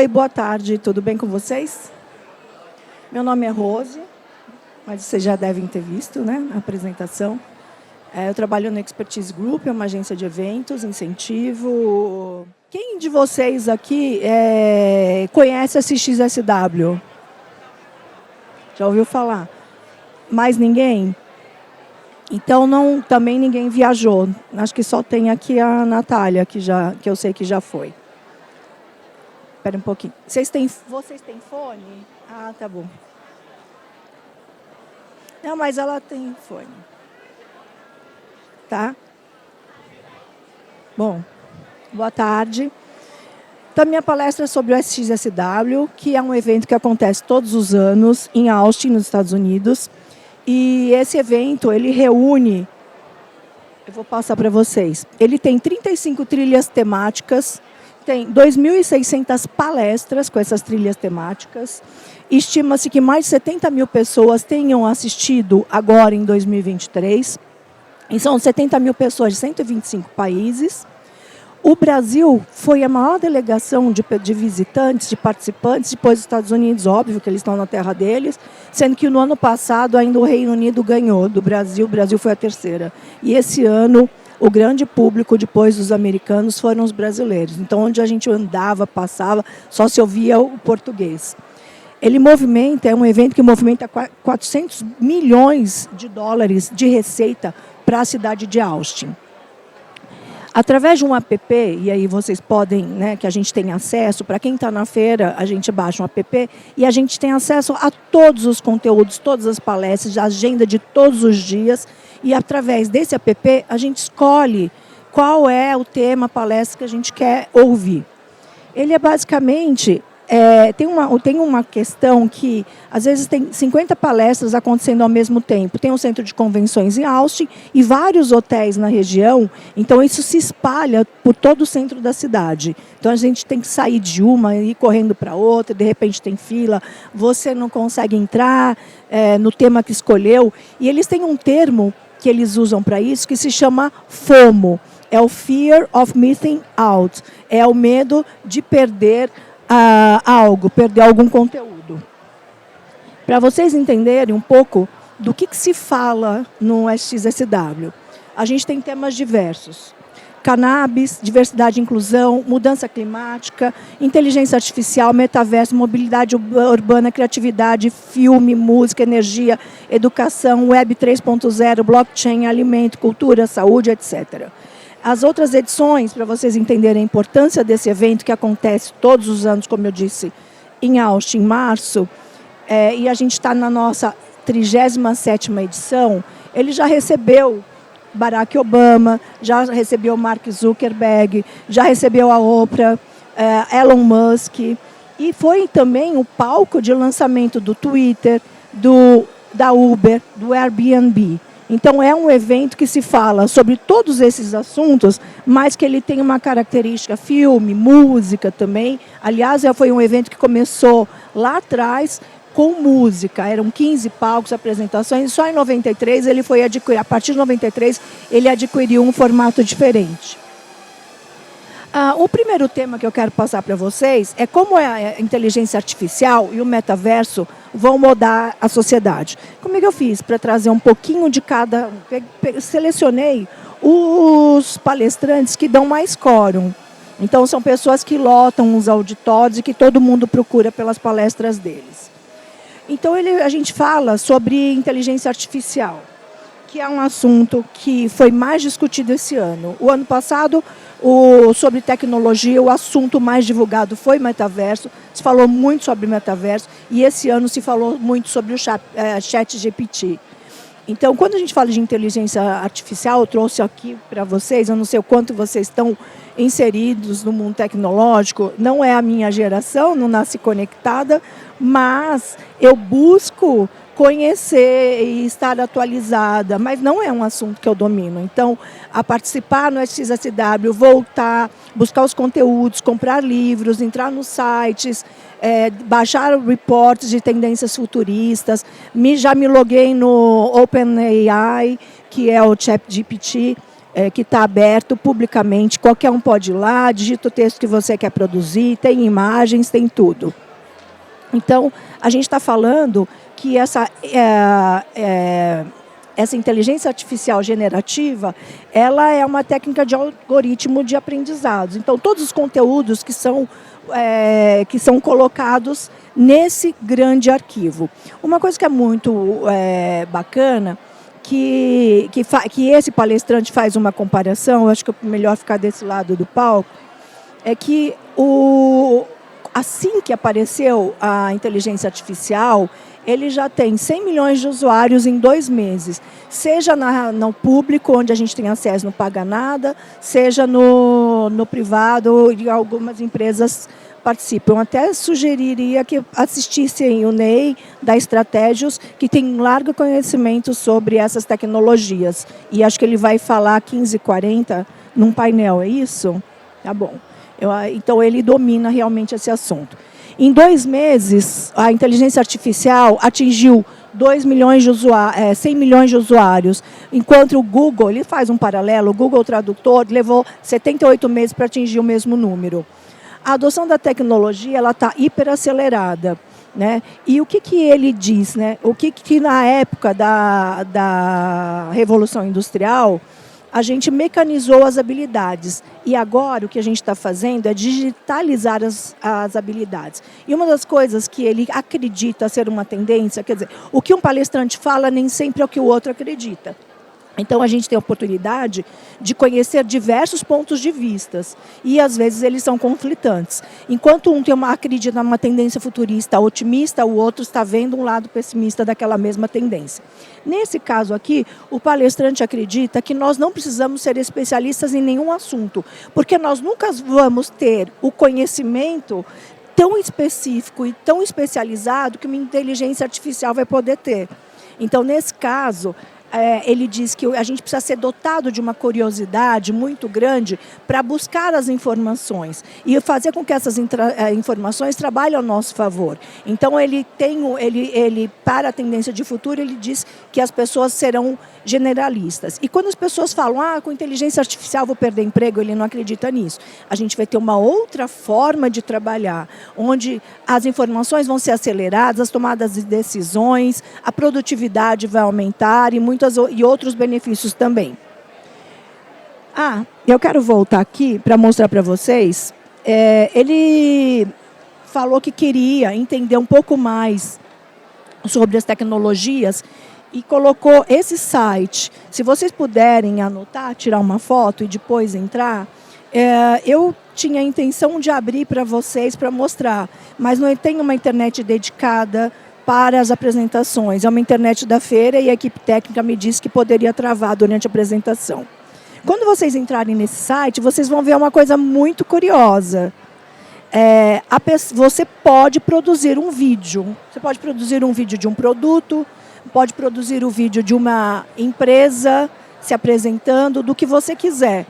Oi, boa tarde, tudo bem com vocês? Meu nome é Rose, mas vocês já devem ter visto, né, a apresentação. Eu trabalho no Expertise Group, é uma agência de eventos, incentivo. Quem de vocês aqui conhece a XSW? Já ouviu falar? Mais ninguém? Então, também ninguém viajou. Acho que só tem aqui a Natália, que eu sei que já foi. Espera um pouquinho. Vocês têm fone? Ah, tá bom. Não, mas ela tem fone. Tá? Bom, boa tarde. Então, minha palestra é sobre o SXSW, que é um evento que acontece todos os anos em Austin, nos Estados Unidos. E esse evento, ele reúne... Eu vou passar para vocês. Ele tem 35 trilhas temáticas, tem 2.600 palestras com essas trilhas temáticas. Estima-se que mais de 70 mil pessoas tenham assistido agora em 2023. E são 70 mil pessoas de 125 países. O Brasil foi a maior delegação de visitantes, de participantes, depois dos Estados Unidos, óbvio que eles estão na terra deles, sendo que no ano passado ainda o Reino Unido ganhou do Brasil, o Brasil foi a terceira. E esse ano, o grande público, depois dos americanos, foram os brasileiros. Então, onde a gente andava, passava, só se ouvia o português. É um evento que movimenta 400 milhões de dólares de receita para a cidade de Austin. Através de um app, e aí vocês podem, né, que a gente tem acesso, para quem está na feira, a gente baixa um app e a gente tem acesso a todos os conteúdos, todas as palestras, a agenda de todos os dias, e através desse app a gente escolhe qual é o tema, a palestra que a gente quer ouvir. Ele é basicamente... tem uma questão que, às vezes, tem 50 palestras acontecendo ao mesmo tempo. Tem um centro de convenções em Austin e vários hotéis na região. Então, isso se espalha por todo o centro da cidade. Então, a gente tem que sair de uma e ir correndo para outra. De repente, tem fila. Você não consegue entrar no tema que escolheu. E eles têm um termo que eles usam para isso que se chama FOMO. É o Fear of Missing Out. É o medo de perder perder algum conteúdo. Para vocês entenderem um pouco do que se fala no SXSW, a gente tem temas diversos. Cannabis, diversidade e inclusão, mudança climática, inteligência artificial, metaverso, mobilidade urbana, criatividade, filme, música, energia, educação, web 3.0, blockchain, alimento, cultura, saúde, etc. As outras edições, para vocês entenderem a importância desse evento que acontece todos os anos, como eu disse, em Austin, em março, e a gente está na nossa 37ª edição, ele já recebeu Barack Obama, já recebeu Mark Zuckerberg, já recebeu a Oprah, Elon Musk, e foi também o palco de lançamento do Twitter, da Uber, do Airbnb. Então, é um evento que se fala sobre todos esses assuntos, mas que ele tem uma característica, filme, música também. Aliás, foi um evento que começou lá atrás com música. Eram 15 palcos, apresentações. Só em 93, a partir de 93, ele adquiriu um formato diferente. O primeiro tema que eu quero passar para vocês é como a inteligência artificial e o metaverso vão mudar a sociedade. Como é que eu fiz para trazer um pouquinho de cada... Selecionei os palestrantes que dão mais quórum. Então, são pessoas que lotam os auditórios e que todo mundo procura pelas palestras deles. Então, a gente fala sobre inteligência artificial, que é um assunto que foi mais discutido esse ano. O ano passado, sobre tecnologia, o assunto mais divulgado foi metaverso. Se falou muito sobre metaverso e esse ano se falou muito sobre o ChatGPT. Então, quando a gente fala de inteligência artificial, eu trouxe aqui para vocês, eu não sei o quanto vocês estão inseridos no mundo tecnológico, não é a minha geração, não nasci conectada, mas eu busco conhecer e estar atualizada, mas não é um assunto que eu domino. Então, a participar no SXSW, voltar, buscar os conteúdos, comprar livros, entrar nos sites, baixar reportes de tendências futuristas, já me loguei no OpenAI, que é o ChatGPT, que está aberto publicamente, qualquer um pode ir lá, digita o texto que você quer produzir, tem imagens, tem tudo. Então, a gente está falando que essa inteligência artificial generativa, ela é uma técnica de algoritmo de aprendizados. Então, todos os conteúdos que são colocados nesse grande arquivo. Uma coisa que é muito bacana, que esse palestrante faz uma comparação, eu acho que é melhor ficar desse lado do palco, é que assim que apareceu a inteligência artificial, ele já tem 100 milhões de usuários em 2 meses, seja no público, onde a gente tem acesso, não paga nada, seja no privado, e algumas empresas participam. Até sugeriria que assistissem o Ney da Estratégios, que tem largo conhecimento sobre essas tecnologias. E acho que ele vai falar 15h40 num painel, é isso? Tá bom. Então, ele domina realmente esse assunto. Em 2 meses, a inteligência artificial atingiu 100 milhões de usuários, enquanto o Google, ele faz um paralelo, o Google Tradutor levou 78 meses para atingir o mesmo número. A adoção da tecnologia está hiperacelerada, né? E o que ele diz? Né? O que na época da Revolução Industrial, a gente mecanizou as habilidades. E agora o que a gente está fazendo é digitalizar as habilidades. E uma das coisas que ele acredita ser uma tendência, quer dizer, o que um palestrante fala nem sempre é o que o outro acredita. Então, a gente tem a oportunidade de conhecer diversos pontos de vista e, às vezes, eles são conflitantes. Enquanto um acredita numa tendência futurista otimista, o outro está vendo um lado pessimista daquela mesma tendência. Nesse caso aqui, o palestrante acredita que nós não precisamos ser especialistas em nenhum assunto, porque nós nunca vamos ter o conhecimento tão específico e tão especializado que uma inteligência artificial vai poder ter. Então, nesse caso, ele diz que a gente precisa ser dotado de uma curiosidade muito grande para buscar as informações e fazer com que essas informações trabalhem ao nosso favor. Então, ele para a tendência de futuro, ele diz que as pessoas serão generalistas. E quando as pessoas falam, com inteligência artificial vou perder emprego, ele não acredita nisso. A gente vai ter uma outra forma de trabalhar, onde as informações vão ser aceleradas, as tomadas de decisões, a produtividade vai aumentar e outros benefícios também. Eu quero voltar aqui para mostrar para vocês. Ele falou que queria entender um pouco mais sobre as tecnologias e colocou esse site. Se vocês puderem anotar, tirar uma foto e depois entrar, eu tinha a intenção de abrir para vocês para mostrar, mas não tem uma internet dedicada para as apresentações. É uma internet da feira e a equipe técnica me disse que poderia travar durante a apresentação. Quando vocês entrarem nesse site, vocês vão ver uma coisa muito curiosa. Você pode produzir um vídeo. Você pode produzir um vídeo de um produto, pode produzir o vídeo de uma empresa se apresentando, do que você quiser.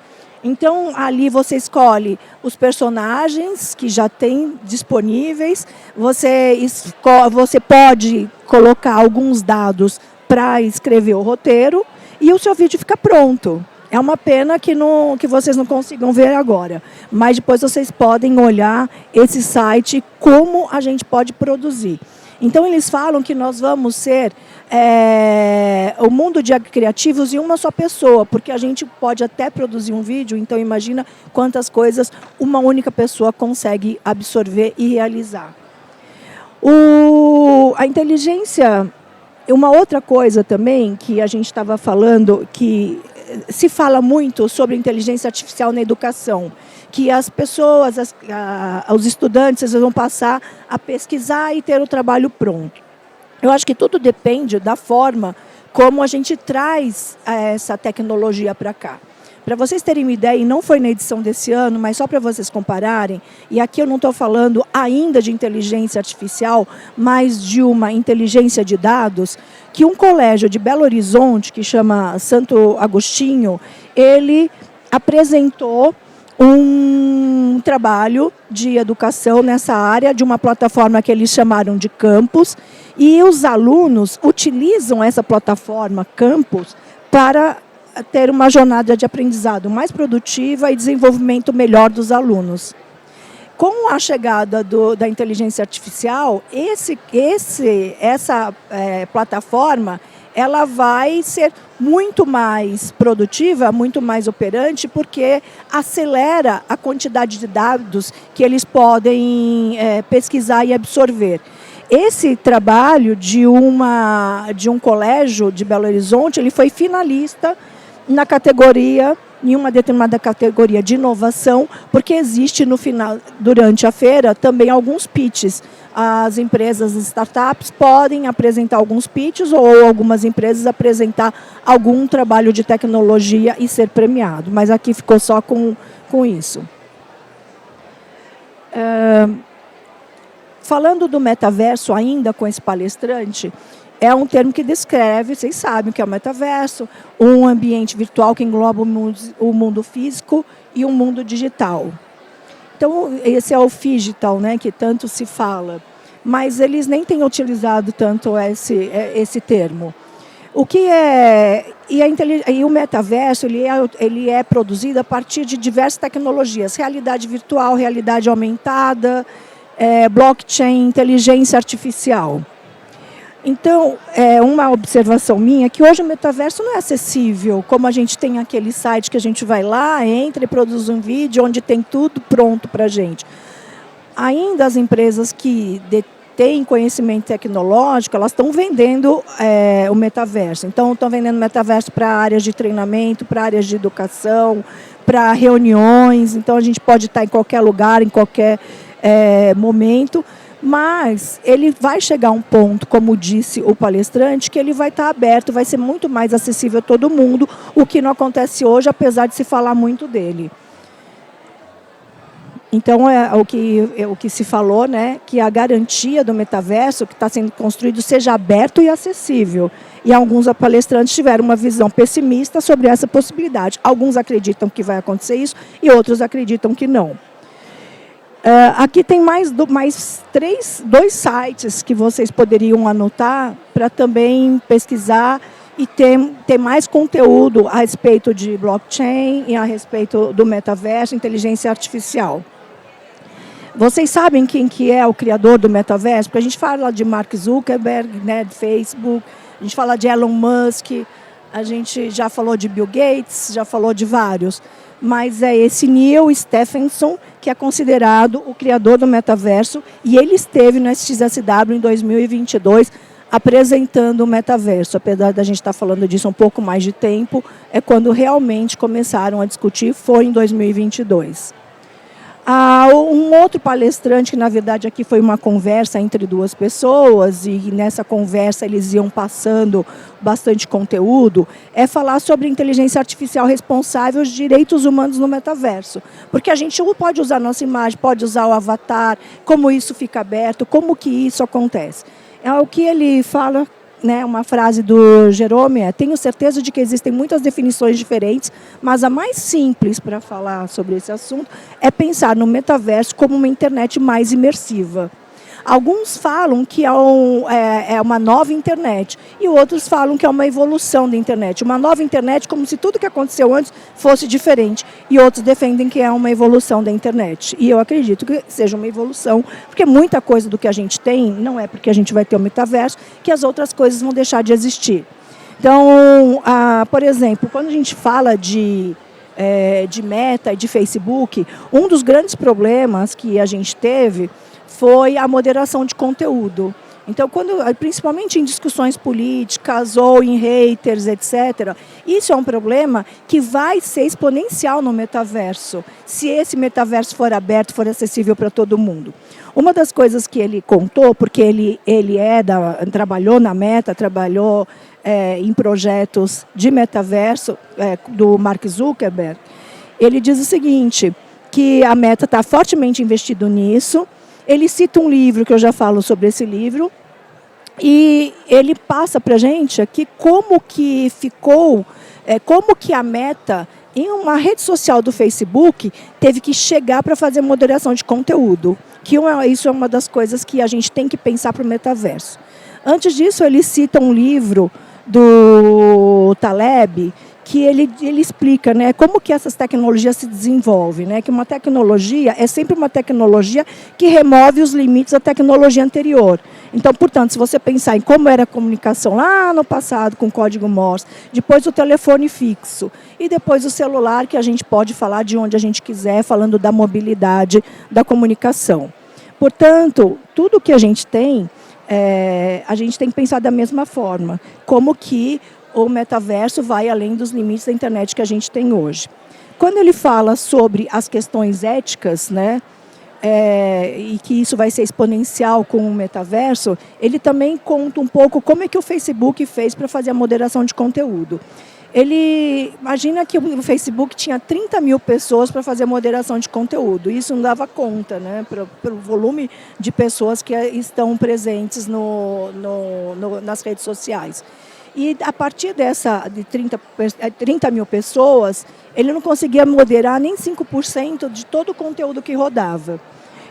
Então, ali você escolhe os personagens que já tem disponíveis, você pode colocar alguns dados para escrever o roteiro e o seu vídeo fica pronto. É uma pena que vocês não consigam ver agora, mas depois vocês podem olhar esse site, como a gente pode produzir. Então, eles falam que nós vamos ser o mundo de criativos em uma só pessoa, porque a gente pode até produzir um vídeo, então imagina quantas coisas uma única pessoa consegue absorver e realizar. A inteligência, uma outra coisa também que a gente estava falando, que se fala muito sobre inteligência artificial na educação, que as pessoas, os estudantes, eles vão passar a pesquisar e ter o trabalho pronto. Eu acho que tudo depende da forma como a gente traz essa tecnologia para cá. Para vocês terem uma ideia, e não foi na edição desse ano, mas só para vocês compararem, e aqui eu não estou falando ainda de inteligência artificial, mas de uma inteligência de dados, que um colégio de Belo Horizonte, que chama Santo Agostinho, ele apresentou um trabalho de educação nessa área, de uma plataforma que eles chamaram de Campus, e os alunos utilizam essa plataforma Campus para ter uma jornada de aprendizado mais produtiva e desenvolvimento melhor dos alunos. Com a chegada da inteligência artificial, essa plataforma ela vai ser muito mais produtiva, muito mais operante, porque acelera a quantidade de dados que eles podem pesquisar e absorver. Esse trabalho de um colégio de Belo Horizonte, ele foi finalista na categoria, em uma determinada categoria de inovação, porque existe no final, durante a feira, também alguns pitches. As empresas, as startups, podem apresentar alguns pitches ou algumas empresas apresentar algum trabalho de tecnologia e ser premiado. Mas aqui ficou só com isso. Falando do metaverso ainda com esse palestrante, é um termo que descreve, vocês sabem o que é o metaverso, um ambiente virtual que engloba o mundo físico e o mundo digital. Então, esse é o phygital, né, que tanto se fala, mas eles nem têm utilizado tanto esse termo. O que é e o metaverso ele é produzido a partir de diversas tecnologias: realidade virtual, realidade aumentada, blockchain, inteligência artificial. Então, uma observação minha é que hoje o metaverso não é acessível, como a gente tem aquele site que a gente vai lá, entra e produz um vídeo onde tem tudo pronto para a gente. Ainda as empresas que detêm conhecimento tecnológico, elas estão vendendo o metaverso. Então, estão vendendo metaverso para áreas de treinamento, para áreas de educação, para reuniões. Então, a gente pode estar em qualquer lugar, em qualquer momento. Mas ele vai chegar a um ponto, como disse o palestrante, que ele vai estar aberto, vai ser muito mais acessível a todo mundo, o que não acontece hoje, apesar de se falar muito dele. Então, o que se falou, né, que a garantia do metaverso que está sendo construído seja aberto e acessível. E alguns palestrantes tiveram uma visão pessimista sobre essa possibilidade. Alguns acreditam que vai acontecer isso e outros acreditam que não. Aqui tem dois sites que vocês poderiam anotar para também pesquisar e ter mais conteúdo a respeito de blockchain e a respeito do metaverso, inteligência artificial. Vocês sabem quem que é o criador do metaverso? Porque a gente fala de Mark Zuckerberg, né, de Facebook, a gente fala de Elon Musk, a gente já falou de Bill Gates, já falou de vários. Mas é esse Neil Stephenson que é considerado o criador do metaverso, e ele esteve no SXSW em 2022 apresentando o metaverso. Apesar da gente estar falando disso há um pouco mais de tempo, é quando realmente começaram a discutir, foi em 2022. Um outro palestrante, que na verdade aqui foi uma conversa entre duas pessoas, e nessa conversa eles iam passando bastante conteúdo, é falar sobre inteligência artificial responsável e os direitos humanos no metaverso. Porque a gente pode usar a nossa imagem, pode usar o avatar, como isso fica aberto, como que isso acontece. O que ele fala, né, uma frase do Jerome tenho certeza de que existem muitas definições diferentes, mas a mais simples para falar sobre esse assunto é pensar no metaverso como uma internet mais imersiva. Alguns falam que é uma nova internet e outros falam que é uma evolução da internet. Uma nova internet como se tudo que aconteceu antes fosse diferente, e outros defendem que é uma evolução da internet. E eu acredito que seja uma evolução, porque muita coisa do que a gente tem, não é porque a gente vai ter o metaverso, que as outras coisas vão deixar de existir. Então, por exemplo, quando a gente fala de Meta e de Facebook, um dos grandes problemas que a gente teve foi a moderação de conteúdo. Então, principalmente em discussões políticas ou em haters, etc., isso é um problema que vai ser exponencial no metaverso, se esse metaverso for aberto, for acessível para todo mundo. Uma das coisas que ele contou, porque ele trabalhou na Meta, trabalhou em projetos de metaverso do Mark Zuckerberg, ele diz o seguinte, que a Meta está fortemente investido nisso. Ele cita um livro, que eu já falo sobre esse livro, e ele passa para a gente aqui como que ficou, como que a Meta, em uma rede social do Facebook, teve que chegar para fazer moderação de conteúdo, que isso é uma das coisas que a gente tem que pensar para o metaverso. Antes disso, ele cita um livro do Taleb, que ele explica, né, como que essas tecnologias se desenvolvem, né, que uma tecnologia é sempre uma tecnologia que remove os limites da tecnologia anterior. Então, portanto, se você pensar em como era a comunicação lá no passado com código Morse, depois o telefone fixo e depois o celular, que a gente pode falar de onde a gente quiser, falando da mobilidade da comunicação. Portanto, tudo que a gente tem que pensar da mesma forma, como que o metaverso vai além dos limites da internet que a gente tem hoje. Quando ele fala sobre as questões éticas, né, e que isso vai ser exponencial com o metaverso, ele também conta um pouco como é que o Facebook fez para fazer a moderação de conteúdo. Ele imagina que o Facebook tinha 30 mil pessoas para fazer moderação de conteúdo. Isso não dava conta, né, pelo volume de pessoas que estão presentes nas redes sociais. E a partir de 30 mil pessoas, ele não conseguia moderar nem 5% de todo o conteúdo que rodava.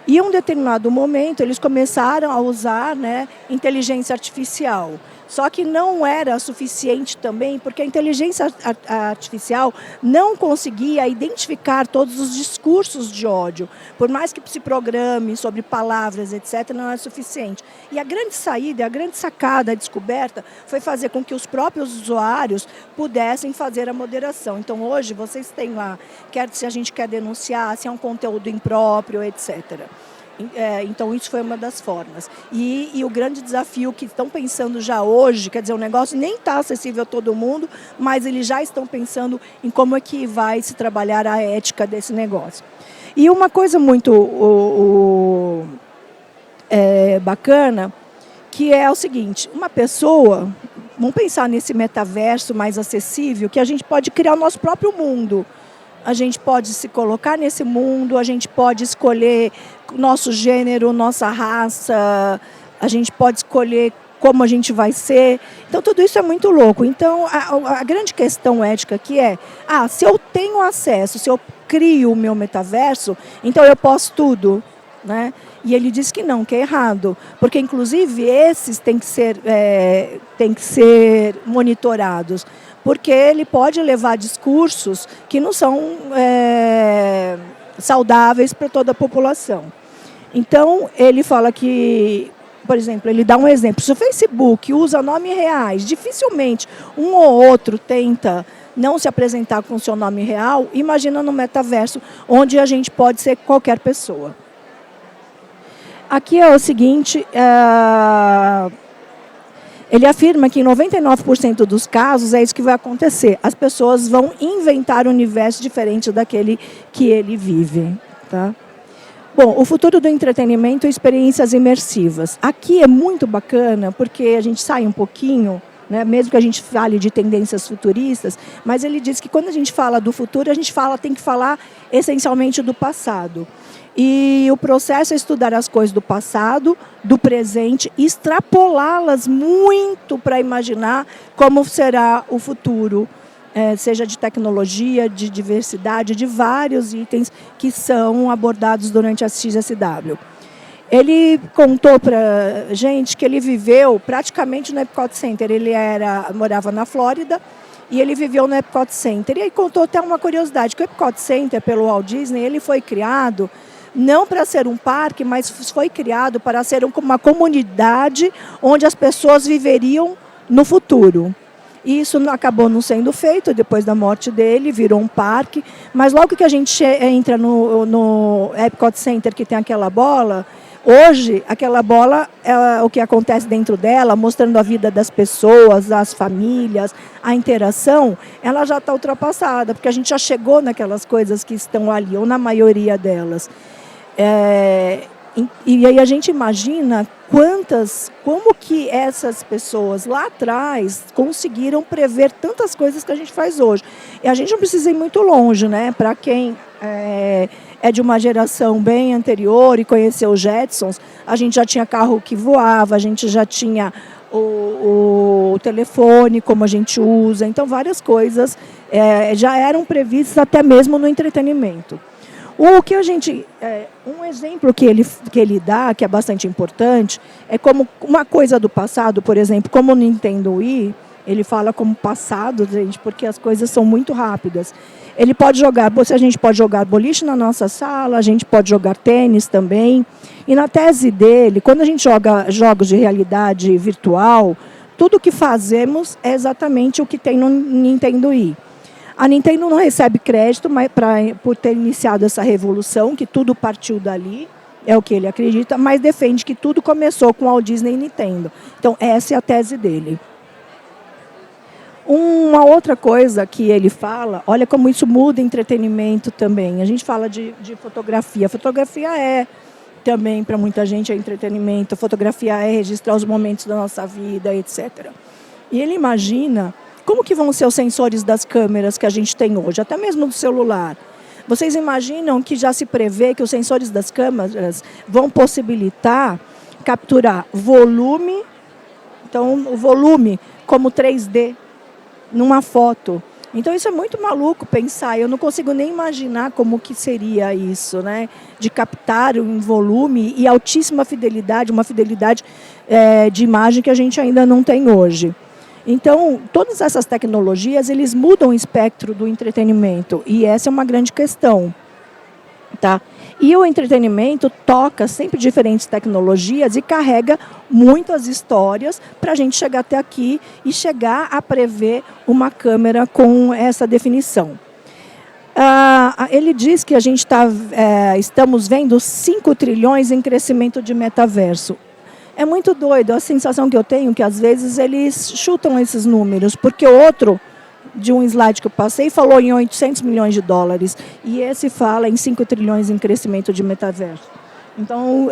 E em um determinado momento, eles começaram a usar, né, inteligência artificial. Só que não era suficiente também, porque a inteligência artificial não conseguia identificar todos os discursos de ódio. Por mais que se programe sobre palavras, etc., não era suficiente. E a grande saída, a grande sacada, a descoberta, foi fazer com que os próprios usuários pudessem fazer a moderação. Então, hoje, vocês têm lá, se a gente quer denunciar, se é um conteúdo impróprio, etc., então, isso foi uma das formas. E o grande desafio que estão pensando já hoje, quer dizer, o negócio nem está acessível a todo mundo, mas eles já estão pensando em como é que vai se trabalhar a ética desse negócio. E uma coisa muito bacana, que é o seguinte, uma pessoa, vamos pensar nesse metaverso mais acessível, que a gente pode criar o nosso próprio mundo. A gente pode se colocar nesse mundo, a gente pode escolher nosso gênero, nossa raça, a gente pode escolher como a gente vai ser. Então, tudo isso é muito louco. Então, a grande questão ética aqui é, se eu tenho acesso, se eu crio o meu metaverso, então eu posso tudo, né? E ele diz que não, que é errado, porque, inclusive, esses têm que ser monitorados, porque ele pode levar discursos que não são saudáveis para toda a população. Então, ele fala que, por exemplo, ele dá um exemplo. Se o Facebook usa nomes reais, dificilmente um ou outro tenta não se apresentar com o seu nome real, imagina no metaverso, onde a gente pode ser qualquer pessoa. Aqui é o seguinte... Ele afirma que em 99% dos casos é isso que vai acontecer. As pessoas vão inventar um universo diferente daquele que ele vive. Tá? Bom, o futuro do entretenimento e experiências imersivas. Aqui é muito bacana, porque a gente sai um pouquinho, né, mesmo que a gente fale de tendências futuristas, mas ele diz que quando a gente fala do futuro, a gente tem que falar essencialmente do passado. E o processo é estudar as coisas do passado, do presente, extrapolá-las muito para imaginar como será o futuro, seja de tecnologia, de diversidade, de vários itens que são abordados durante a XSW. Ele contou para a gente que ele viveu praticamente no Epcot Center. Ele morava na Flórida e ele viveu no Epcot Center. E aí contou até uma curiosidade, que o Epcot Center, pelo Walt Disney, ele foi criado não para ser um parque, mas foi criado para ser uma comunidade onde as pessoas viveriam no futuro. E isso acabou não sendo feito, depois da morte dele, virou um parque. Mas logo que a gente entra no Epcot Center, que tem aquela bola, hoje, aquela bola, o que acontece dentro dela, mostrando a vida das pessoas, as famílias, a interação, ela já está ultrapassada, porque a gente já chegou naquelas coisas que estão ali, ou na maioria delas. E aí a gente imagina como que essas pessoas lá atrás conseguiram prever tantas coisas que a gente faz hoje. E a gente não precisa ir muito longe, né? Para quem é de uma geração bem anterior e conheceu os Jetsons, a gente já tinha carro que voava, a gente já tinha o telefone, como a gente usa. Então, várias coisas já eram previstas até mesmo no entretenimento. O que a gente, um exemplo que ele dá, que é bastante importante, é como uma coisa do passado, por exemplo, como o Nintendo Wii, Ele fala como passado, gente, porque as coisas são muito rápidas. Ele pode jogar, a gente pode jogar boliche na nossa sala, a gente pode jogar tênis também. E na tese dele, quando a gente joga jogos de realidade virtual, tudo que fazemos é exatamente o que tem no Nintendo Wii. A Nintendo não recebe crédito por ter iniciado essa revolução, que tudo partiu dali, é o que ele acredita, mas defende que tudo começou com Walt Disney e Nintendo. Então, essa é a tese dele. Uma outra coisa que ele fala, olha como isso muda entretenimento também. A gente fala de fotografia. Fotografia é também, para muita gente, é entretenimento. Fotografia é registrar os momentos da nossa vida, etc. E ele imagina como que vão ser os sensores das câmeras que a gente tem hoje, até mesmo do celular. Vocês imaginam que já se prevê que os sensores das câmeras vão possibilitar capturar volume, então o volume como 3D, numa foto. Então isso é muito maluco pensar, eu não consigo nem imaginar como que seria isso, né? De captar um volume e altíssima fidelidade, uma fidelidade de imagem que a gente ainda não tem hoje. Então, todas essas tecnologias, eles mudam o espectro do entretenimento e essa é uma grande questão. Tá? E o entretenimento toca sempre diferentes tecnologias e carrega muitas histórias para a gente chegar até aqui e chegar a prever uma câmera com essa definição. Ele diz que a gente estamos vendo 5 trilhões em crescimento de metaverso. É muito doido, a sensação que eu tenho que às vezes eles chutam esses números, porque o outro de um slide que eu passei, falou em 800 milhões de dólares. E esse fala em 5 trilhões em crescimento de metaverso. Então,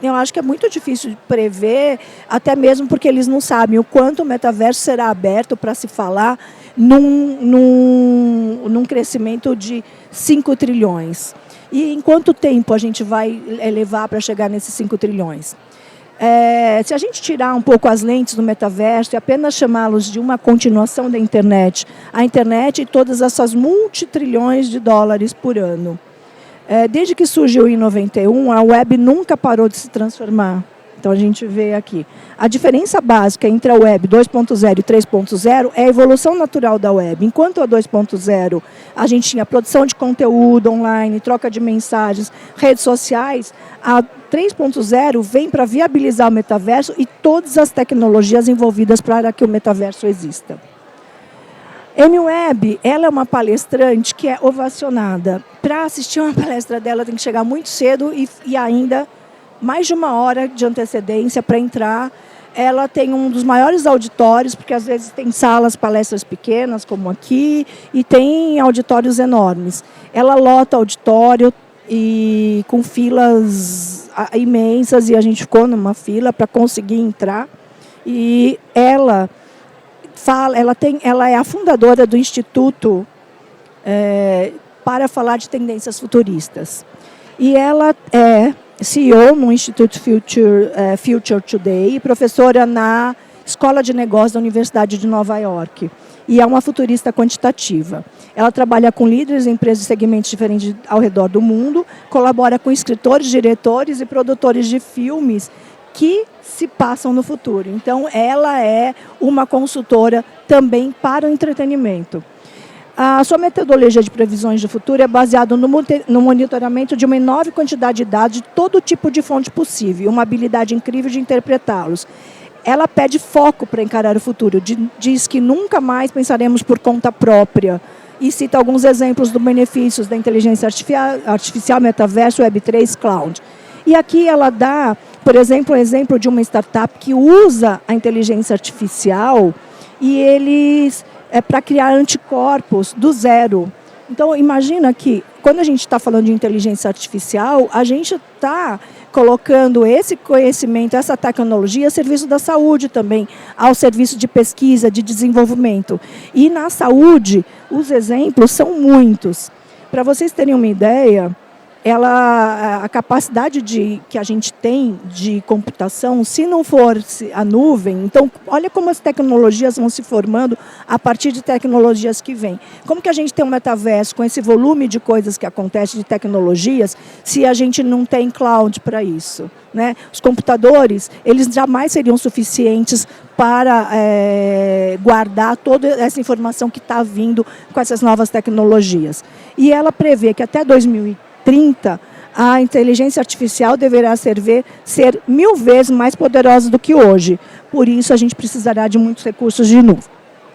eu acho que é muito difícil de prever, até mesmo porque eles não sabem o quanto o metaverso será aberto para se falar num crescimento de 5 trilhões. E em quanto tempo a gente vai levar para chegar nesses 5 trilhões? Se a gente tirar um pouco as lentes do metaverso e apenas chamá-los de uma continuação da internet, a internet e todas essas multitrilhões de dólares por ano. Desde que surgiu em 91, a web nunca parou de se transformar. Então a gente vê aqui. A diferença básica entre a web 2.0 e 3.0 é a evolução natural da web. Enquanto a 2.0 a gente tinha produção de conteúdo online, troca de mensagens, redes sociais, a 3.0 vem para viabilizar o metaverso e todas as tecnologias envolvidas para que o metaverso exista. Amy Webb, ela é uma palestrante que é ovacionada. Para assistir uma palestra dela tem que chegar muito cedo e ainda mais de 1 hora de antecedência para entrar. Ela tem um dos maiores auditórios, porque às vezes tem salas, palestras pequenas, como aqui, e tem auditórios enormes. Ela lota auditório e com filas imensas, e a gente ficou numa fila para conseguir entrar. E ela é a fundadora do Instituto para falar de tendências futuristas. E ela é CEO no Instituto Future Today e professora na Escola de Negócios da Universidade de Nova York. E é uma futurista quantitativa. Ela trabalha com líderes em empresas de segmentos diferentes ao redor do mundo, colabora com escritores, diretores e produtores de filmes que se passam no futuro. Então, ela é uma consultora também para o entretenimento. A sua metodologia de previsões do futuro é baseada no monitoramento de uma enorme quantidade de dados de todo tipo de fonte possível, uma habilidade incrível de interpretá-los. Ela pede foco para encarar o futuro, diz que nunca mais pensaremos por conta própria e cita alguns exemplos dos benefícios da inteligência artificial, metaverso, Web3, cloud. E aqui ela dá, por exemplo, um exemplo de uma startup que usa a inteligência artificial e eles para criar anticorpos do zero. Então, imagina que, quando a gente está falando de inteligência artificial, a gente está colocando esse conhecimento, essa tecnologia a serviço da saúde também, ao serviço de pesquisa, de desenvolvimento. E na saúde, os exemplos são muitos. Para vocês terem uma ideia, a capacidade que a gente tem de computação, se não for a nuvem, então olha como as tecnologias vão se formando a partir de tecnologias que vêm. Como que a gente tem um metaverso com esse volume de coisas que acontece, de tecnologias, se a gente não tem cloud para isso? Né? Os computadores, eles jamais seriam suficientes para guardar toda essa informação que está vindo com essas novas tecnologias. E ela prevê que até 2030, a inteligência artificial deverá ser 1000 vezes mais poderosa do que hoje. Por isso, a gente precisará de muitos recursos de nuvem.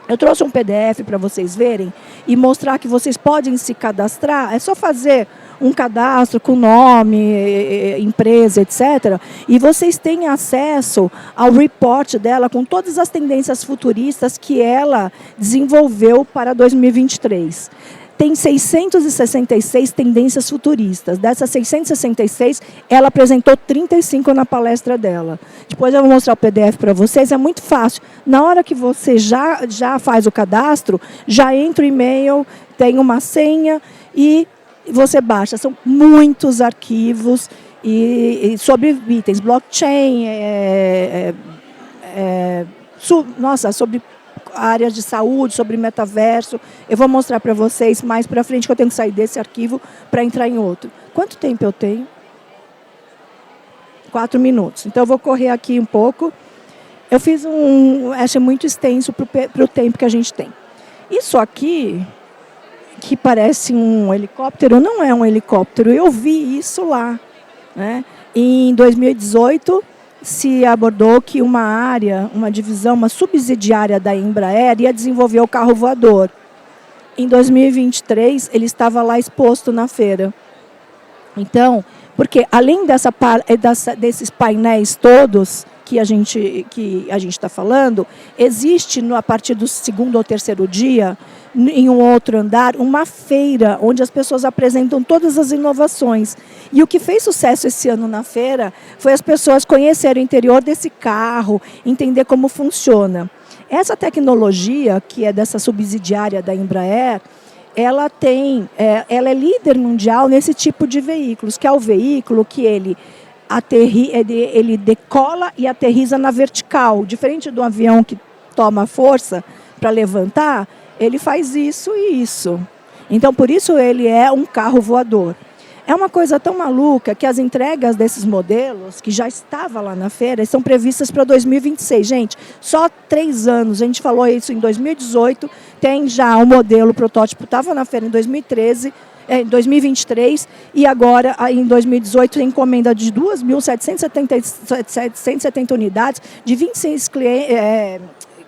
Eu trouxe um PDF para vocês verem e mostrar que vocês podem se cadastrar. É só fazer um cadastro com nome, empresa, etc. E vocês têm acesso ao report dela com todas as tendências futuristas que ela desenvolveu para 2023. Tem 666 tendências futuristas. Dessas 666, ela apresentou 35 na palestra dela. Depois eu vou mostrar o PDF para vocês, é muito fácil. Na hora que você já faz o cadastro, já entra o e-mail, tem uma senha e você baixa. São muitos arquivos e sobre itens, blockchain, sobre áreas de saúde, sobre metaverso. Eu vou mostrar para vocês mais para frente, que eu tenho que sair desse arquivo para entrar em outro. Quanto tempo eu tenho? 4 minutos. Então, eu vou correr aqui um pouco. Eu fiz acho muito extenso para o tempo que a gente tem. Isso aqui, que parece um helicóptero, não é um helicóptero. Eu vi isso lá. Né? Em 2018... se abordou que uma área, uma divisão, uma subsidiária da Embraer ia desenvolver o carro voador. Em 2023, ele estava lá exposto na feira. Então, porque além desses painéis todos que a gente está falando, existe, a partir do segundo ou terceiro dia, em um outro andar, uma feira onde as pessoas apresentam todas as inovações. E o que fez sucesso esse ano na feira foi as pessoas conhecerem o interior desse carro, entender como funciona. Essa tecnologia, que é dessa subsidiária da Embraer, ela é líder mundial nesse tipo de veículos, que é o veículo que ele decola e aterriza na vertical. Diferente do avião que toma força para levantar, ele faz isso e isso. Então, por isso ele é um carro voador. É uma coisa tão maluca que as entregas desses modelos, que já estavam lá na feira, estão previstas para 2026. Gente, só 3 anos. A gente falou isso em 2018, tem já o modelo, o protótipo estava na feira em 2013, 2023, e agora, em 2018, tem encomenda de 2.770 unidades, de 26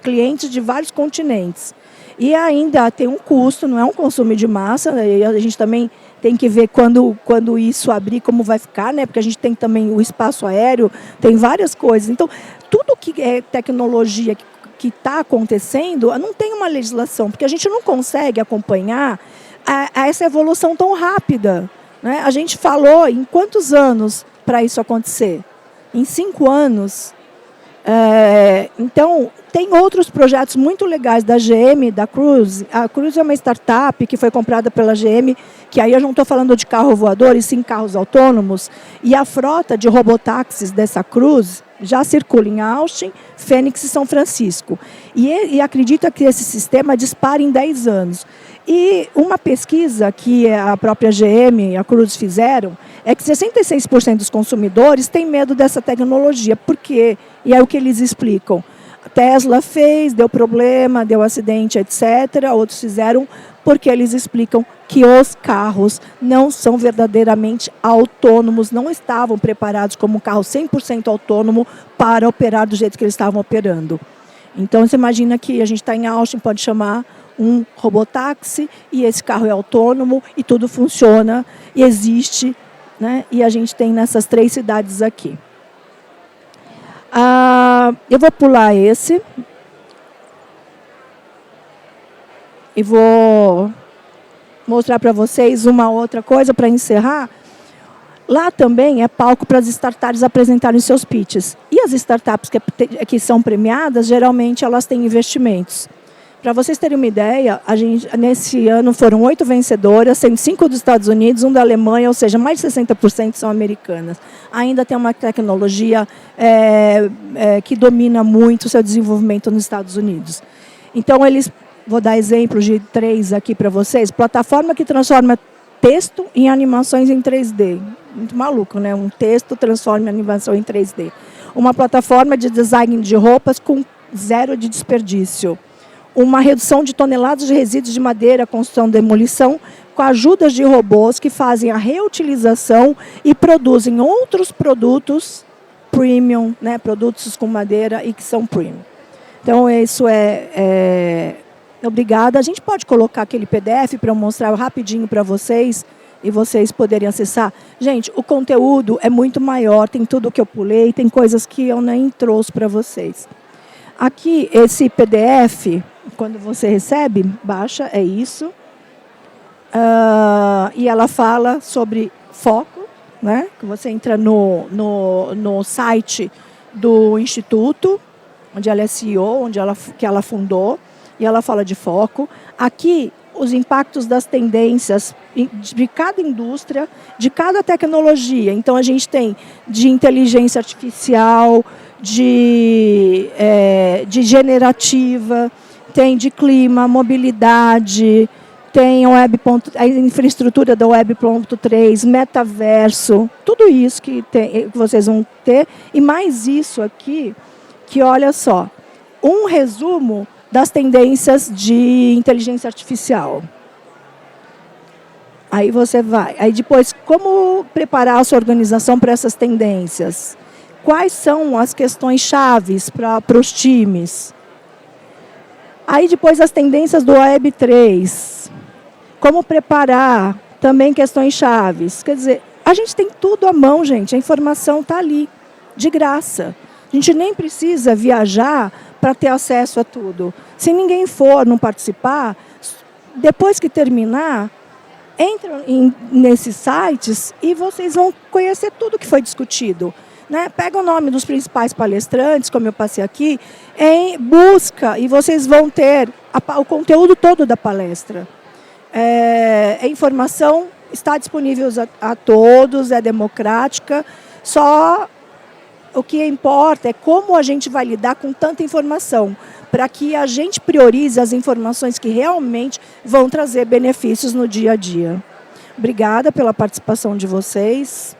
clientes de vários continentes. E ainda tem um custo, não é um consumo de massa, e a gente também tem que ver quando isso abrir, como vai ficar, né? Porque a gente tem também o espaço aéreo, tem várias coisas. Então, tudo que é tecnologia que está acontecendo, não tem uma legislação, porque a gente não consegue acompanhar essa evolução tão rápida. Né? A gente falou em quantos anos para isso acontecer? Em 5 anos. Então, tem outros projetos muito legais da GM, da Cruise. A Cruise é uma startup que foi comprada pela GM, que aí eu não estou falando de carro voador, e sim carros autônomos. E a frota de robotáxis dessa Cruise já circula em Austin, Phoenix e São Francisco. E acredita que esse sistema dispara em 10 anos. E uma pesquisa que a própria GM e a Cruise fizeram é que 66% dos consumidores têm medo dessa tecnologia. Por quê? E é o que eles explicam. A Tesla fez, deu problema, deu acidente, etc. Outros fizeram porque eles explicam que os carros não são verdadeiramente autônomos, não estavam preparados como um carro 100% autônomo para operar do jeito que eles estavam operando. Então, você imagina que a gente está em Austin, pode chamar um robotáxi e esse carro é autônomo e tudo funciona e existe, né? E a gente tem nessas 3 cidades aqui. Eu vou pular esse e vou mostrar para vocês uma outra coisa para encerrar. Lá também é palco para as startups apresentarem seus pitches. E as startups que são premiadas, geralmente elas têm investimentos. Para vocês terem uma ideia, nesse ano foram 8 vencedoras, sendo 5 dos Estados Unidos, 1 da Alemanha, ou seja, mais de 60% são americanas. Ainda tem uma tecnologia que domina muito o seu desenvolvimento nos Estados Unidos. Então, vou dar exemplos de 3 aqui para vocês. Plataforma que transforma texto em animações em 3D. Muito maluco, né? Um texto transforma em animação em 3D. Uma plataforma de design de roupas com 0 de desperdício. Uma redução de toneladas de resíduos de madeira, construção e demolição, com a ajuda de robôs que fazem a reutilização e produzem outros produtos premium, né, produtos com madeira e que são premium. Então, isso obrigada. A gente pode colocar aquele PDF para eu mostrar rapidinho para vocês e vocês poderem acessar. Gente, o conteúdo é muito maior, tem tudo o que eu pulei, tem coisas que eu nem trouxe para vocês. Aqui, esse PDF, quando você recebe, baixa, é isso. E ela fala sobre foco, né? Que você entra no site do Instituto, onde ela é CEO, que ela fundou, e ela fala de foco. Aqui, os impactos das tendências de cada indústria, de cada tecnologia. Então, a gente tem de inteligência artificial, de generativa, tem de clima, mobilidade, tem a infraestrutura da Web.3, metaverso, tudo isso que vocês vão ter. E mais isso aqui, que olha só, um resumo das tendências de inteligência artificial. Aí você vai. Aí depois, como preparar a sua organização para essas tendências? Quais são as questões chaves para os times? Aí depois as tendências do Web3. Como preparar? Também questões chaves. Quer dizer, a gente tem tudo à mão, gente. A informação está ali, de graça. A gente nem precisa viajar para ter acesso a tudo. Se ninguém não participar, depois que terminar, entram nesses sites e vocês vão conhecer tudo que foi discutido. Né? Pega o nome dos principais palestrantes, como eu passei aqui, busca e vocês vão ter o conteúdo todo da palestra. A informação está disponível a todos, é democrática, só o que importa é como a gente vai lidar com tanta informação, para que a gente priorize as informações que realmente vão trazer benefícios no dia a dia. Obrigada pela participação de vocês.